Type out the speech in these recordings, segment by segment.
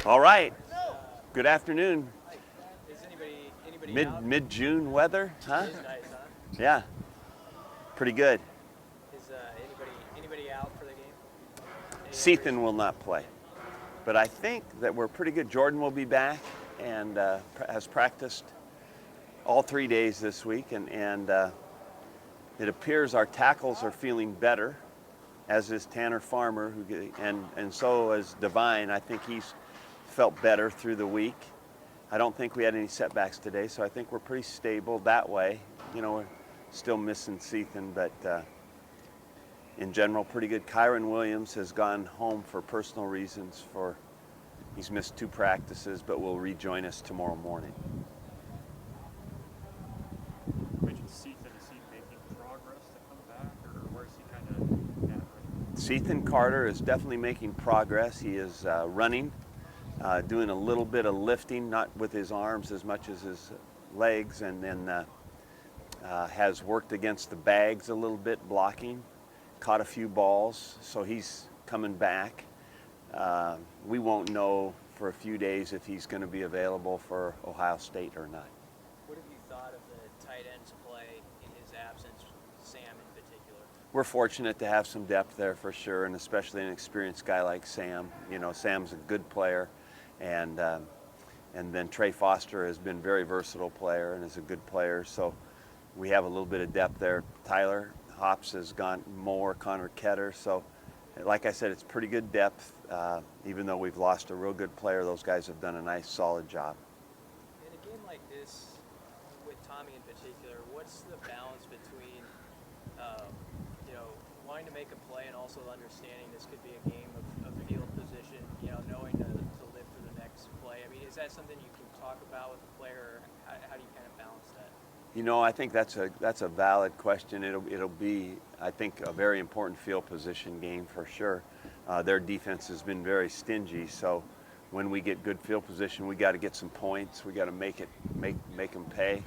All right. Good afternoon. Is anybody out? Mid-June weather, huh? It is nice, huh? Yeah, pretty good. Is anybody out for the game? Any injuries? Sethan will not play, but I think that we're pretty good. Jordan will be back and has practiced all 3 days this week, and it appears our tackles are feeling better, as is Tanner Farmer, and so is Devine. I think he's felt better through the week. I don't think we had any setbacks today, so I think we're pretty stable that way. We're still missing Sethan, but in general, pretty good. Kyron Williams has gone home for personal reasons. He's missed 2 practices, but will rejoin us tomorrow morning. Mentioned Sethan. Is he making progress to come back, or where's he kind of at right now? Sethan Carter is definitely making progress. He is running, doing a little bit of lifting, not with his arms as much as his legs, and then has worked against the bags a little bit, blocking, caught a few balls, so he's coming back. We won't know for a few days if he's going to be available for Ohio State or not. What have you thought of the tight end's play in his absence, Sam in particular? We're fortunate to have some depth there for sure, and especially an experienced guy like Sam. Sam's a good player, and then Trey Foster has been a very versatile player and is a good player. So we have a little bit of depth there. Tyler Hops has gone more, Connor Ketter. So like I said, it's pretty good depth. Even though we've lost a real good player, those guys have done a nice, solid job. In a game like this, with Tommy in particular, what's the balance between, wanting to make a play and also understanding this could be a game of field position, knowing to live for the next play? I mean, is that something you can talk about with the player? How do you kind of balance that? I think that's a valid question. It'll be, I think, a very important field position game for sure. Their defense has been very stingy, so when we get good field position, we got to get some points. We got to make them pay,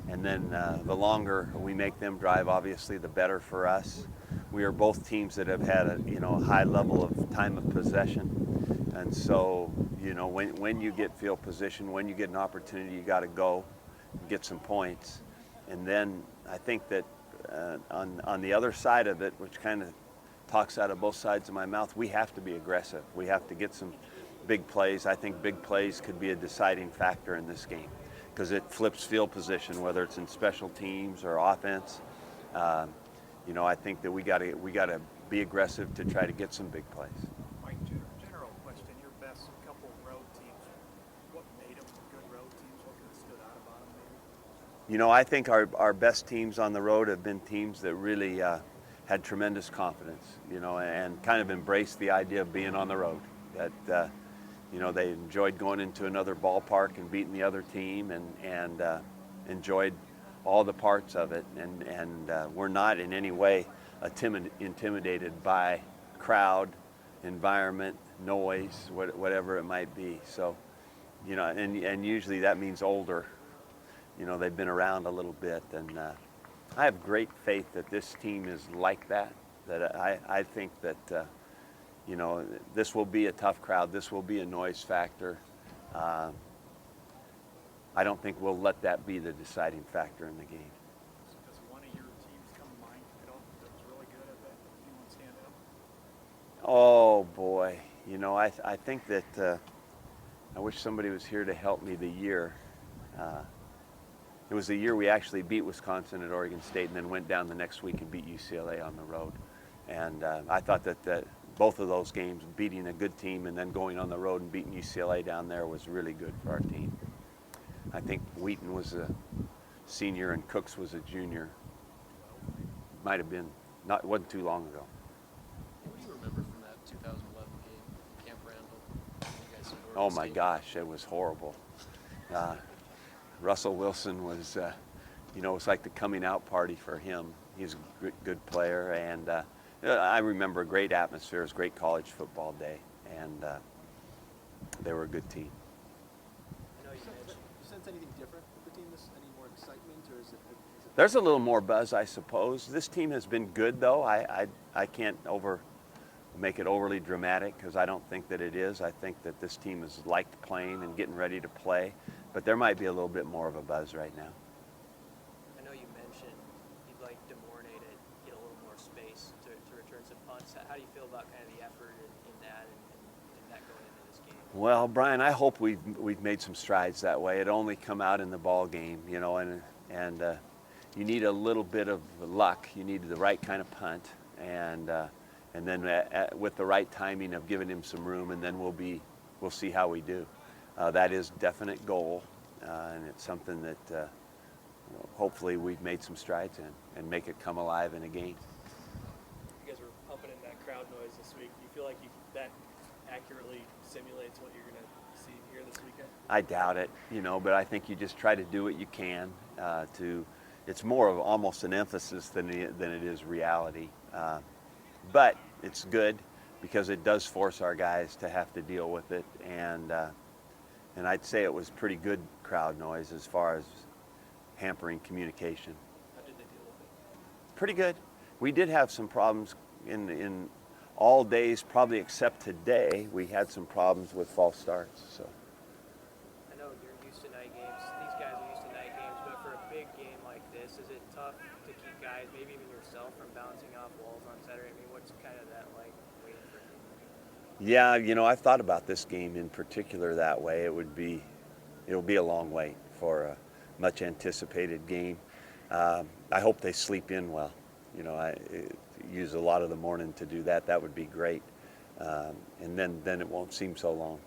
and then the longer we make them drive, obviously, the better for us. We are both teams that have had a high level of time of possession, and so when you get field position, when you get an opportunity, you got to go get some points. And then I think that on the other side of it, which kind of talks out of both sides of my mouth, we have to be aggressive. We have to get some big plays. I think big plays could be a deciding factor in this game because it flips field position, whether it's in special teams or offense. I think that we got to be aggressive to try to get some big plays. Mike, general question. Your best couple road teams, what made them good road teams? What kind of stood out about them maybe? I think our best teams on the road have been teams that really had tremendous confidence, and kind of embraced the idea of being on the road. That, they enjoyed going into another ballpark and beating the other team and enjoyed all the parts of it. And we're not in any way intimidated by crowd, environment, noise, whatever it might be. So, and usually that means older. They've been around a little bit, and I have great faith that this team is like that. That I think that this will be a tough crowd. This will be a noise factor. I don't think we'll let that be the deciding factor in the game. Does one of your teams come to mind that was really good at that? Anyone stand out? Oh boy, I think that I wish somebody was here to help me the year. It was the year we actually beat Wisconsin at Oregon State and then went down the next week and beat UCLA on the road. And I thought that both of those games, beating a good team and then going on the road and beating UCLA down there, was really good for our team. I think Wheaton was a senior and Cooks was a junior. Might have been, it wasn't too long ago. What do you remember from that 2011 game, Camp Randall? You guys Oh my gosh, it was horrible. Russell Wilson was, it was like the coming out party for him. He's a good player, and I remember a great atmosphere. It was a great college football day, and they were a good team. I know you mentioned. Do you sense anything different with the team? Any more excitement, or is it? There's a little more buzz, I suppose. This team has been good, though. I can't make it overly dramatic, because I don't think that it is. I think that this team has liked playing and getting ready to play, but there might be a little bit more of a buzz right now. I know you mentioned you'd like DeMornay to get a little more space to return some punts. How do you feel about kind of the effort in that and that going into this game? Well, Brian, I hope we've made some strides that way. It only come out in the ball game, you know, and you need a little bit of luck. You need the right kind of punt, and then with the right timing of giving him some room, and then we'll see how we do. That is definite goal, and it's something that hopefully we've made some strides in and make it come alive in a game. You guys were pumping in that crowd noise this week. Do you feel like that accurately simulates what you're going to see here this weekend? I doubt it, you know, but I think you just try to do what you can it's more of almost an emphasis than it is reality. But it's good because it does force our guys to have to deal with it, and I'd say it was pretty good crowd noise as far as hampering communication. How did they deal with it? Pretty good. We did have some problems in all days, probably except today. We had some problems with false starts. So. I know you're used to night games. These guys are used to night games, but for a big game like this, is it tough to keep guys, maybe even yourself, from bouncing off walls on Saturday? I mean, what's kind of that like waiting for a game like that? Yeah, you know, I've thought about this game in particular that way. It'll be a long wait for a much anticipated game. I hope they sleep in well. You know, I use a lot of the morning to do that. That would be great, and then it won't seem so long.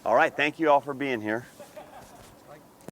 All right, thank you all for being here.